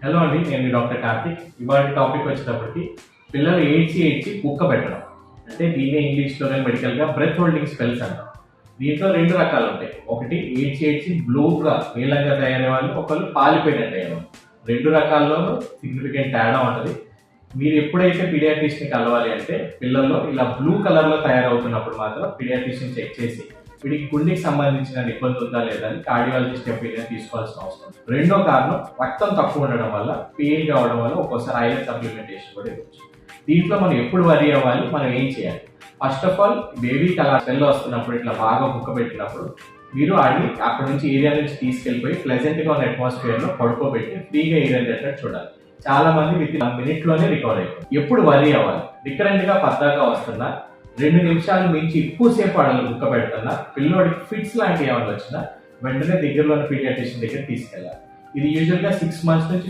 Hello అండి, నేను మీ doctor Karthik. ఇవాళ టాపిక్ వచ్చేటప్పటికి పిల్లలు ఏడ్చి కుక్క పెట్టడం. అంటే దీన్ని ఇంగ్లీష్లో మెడికల్గా బ్రెత్ హోల్డింగ్ స్పెల్స్ అంటాం. దీంట్లో రెండు రకాలు ఉంటాయి. ఒకటి ఏడ్చి బ్లూగా నీలంగా తయారయ్యే వాళ్ళు, ఒకళ్ళు పాలిపోయినట్టు అయ్యేవాళ్ళు. రెండు రకాల్లోనూ సిగ్నిఫికెంట్ తేడా ఉంటుంది. మీరు ఎప్పుడైతే పీడియాట్రిషియన్ కలవాలి అంటే పిల్లల్లో ఇలా బ్లూ కలర్లో తయారవుతున్నప్పుడు మాత్రం పీడియాట్రిషియన్ చెక్ చేసి వీడికి గుండెకి సంబంధించిన ఇబ్బంది ఉందా లేదా అని కార్డియాలజిస్ట్ ఒపీనియన్ తీసుకోవాల్సిన అవసరం. రెండో కారణం రక్తం తక్కువ ఉండడం వల్ల, పెయిన్ కావడం వల్ల ఒక్కోసారి ఐరన్ సప్లిమెంటేషన్ కూడా ఇవ్వచ్చు. దీంట్లో మనం ఎప్పుడు వరి అవ్వాలి, మనం ఏం చేయాలి? ఫస్ట్ ఆఫ్ ఆల్ బేబీకి అలా సెల్ వస్తున్నప్పుడు ఇట్లా బాగా కుక్క పెట్టినప్పుడు మీరు ఆడిని అక్కడ నుంచి ఏరియా నుంచి తీసుకెళ్ళిపోయి ప్లెజెంట్గా ఉన్న అట్మాస్ఫియర్లో పడుకోబెట్టి ఫ్రీగా ఏరియా చేసినట్టు చూడాలి. చాలా మంది విత్ ఇన్ మినిట్లోనే రికవర్ అయిపోయి. ఎప్పుడు వరి అవ్వాలి? రికరెంట్గా పద్దాగా వస్తున్నా, 2 నిమిషాలు మించి ఎక్కువసేపు ఆడలు కుక్క పెడుతున్నా, పిల్లోడికి ఫిట్స్ లాంటివి ఏమైనా వచ్చినా వెంటనే దగ్గరలో ఉన్న పీడియాట్రిషియన్ దగ్గర తీసుకెళ్ళాలి. ఇది యూజువల్గా 6 months నుంచి